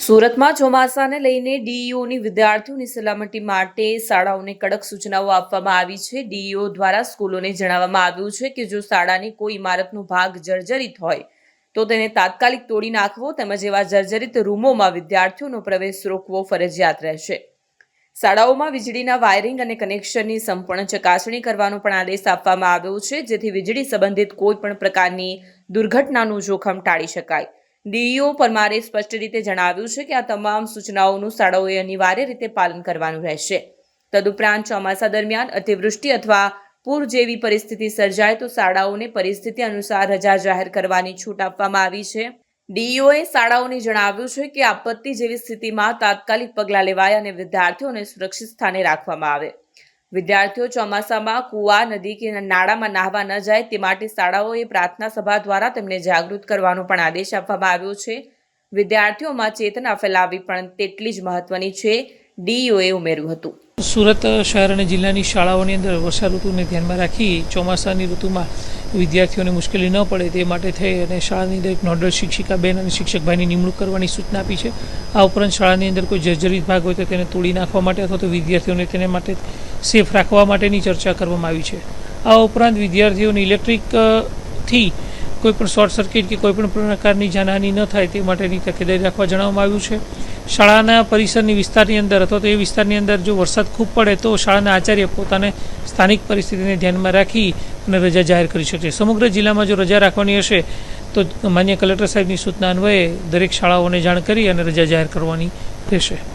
સુરતમાં ચોમાસાને લઈને ડીઈઓની વિદ્યાર્થીઓની સલામતી માટે શાળાઓને કડક સૂચનાઓ આપવામાં આવી છે। ડીઈઓ દ્વારા સ્કૂલોને જણાવવામાં આવ્યું છે કે જો શાળાની કોઈ ઇમારતનો ભાગ જર્જરિત હોય તો તેને તાત્કાલિક તોડી નાખવો તેમજ એવા જર્જરિત રૂમોમાં વિદ્યાર્થીઓનો પ્રવેશ રોકવો ફરજિયાત રહેશે। શાળાઓમાં વીજળીના વાયરિંગ અને કનેક્શનની સંપૂર્ણ ચકાસણી કરવાનો પણ આદેશ આપવામાં આવ્યો છે, જેથી વીજળી સંબંધિત કોઈ પણ પ્રકારની દુર્ઘટનાનું જોખમ ટાળી શકાય। ડીઈઓ પરમારે સ્પષ્ટ રીતે જણાવ્યું છે કે આ તમામ સૂચનાઓનું શાળાઓએ અનિવાર્ય રીતે પાલન કરવાનું રહેશે। તદુપરાંત ચોમાસા દરમિયાન અતિવૃષ્ટિ અથવા પૂર જેવી પરિસ્થિતિ સર્જાય તો શાળાઓને પરિસ્થિતિ અનુસાર રજા જાહેર કરવાની છૂટ આપવામાં આવી છે। ડીઈઓએ શાળાઓને જણાવ્યું છે કે આપત્તિ જેવી સ્થિતિમાં તાત્કાલિક પગલાં લેવાય અને વિદ્યાર્થીઓને સુરક્ષિત સ્થાને રાખવામાં આવે। વિદ્યાર્થીઓ ચોમાસામાં કૂવા, નદી કે નાળામાં નહાવા ન જાય તે માટે શાળાઓએ પ્રાર્થના સભા દ્વારા તેમને જાગૃત કરવાનો પણ આદેશ આપવામાં આવ્યો છે। વિદ્યાર્થીઓમાં ચેતના ફેલાવવી પણ તેટલી જ મહત્વની છે, ડીઈઓએ ઉમેર્યું હતું। સુરત શહેર અને જિલ્લાની શાળાઓની અંદર વર્ષા ઋતુને ધ્યાનમાં રાખી ચોમાસાની ઋતુમાં વિદ્યાર્થીઓને મુશ્કેલી ન પડે તે માટે થઈ અને શાળાની દરેક નોડલ શિક્ષિકા બેન અને શિક્ષકભાઈની નિમણૂક કરવાની સૂચના આપી છે। આ ઉપરાંત શાળાની અંદર કોઈ જર્જરિત ભાગ હોય તો તેને તોડી નાખવા માટે અથવા તો વિદ્યાર્થીઓને તેને માટે સેફ રાખવા માટેની ચર્ચા કરવામાં આવી છે। આ ઉપરાંત વિદ્યાર્થીઓને ઇલેક્ટ્રિકથી કોઈપણ શોર્ટ સર્કિટ કે કોઈપણ પ્રકારની જાનહાનિ ન થાય તે માટેની તકેદારી રાખવા જણાવવામાં આવ્યું છે। શાળાના પરિસરની વિસ્તારની અંદર અથવા તો એ વિસ્તારની અંદર જો વરસાદ ખૂબ પડે તો શાળાના આચાર્ય પોતાને સ્થાનિક પરિસ્થિતિને ધ્યાનમાં રાખી અને રજા જાહેર કરી શકશે। સમગ્ર જિલ્લામાં જો રજા રાખવાની હશે તો માન્ય કલેક્ટર સાહેબની સૂચના અન્વયે દરેક શાળાઓને જાણ કરી અને રજા જાહેર કરવાની રહેશે।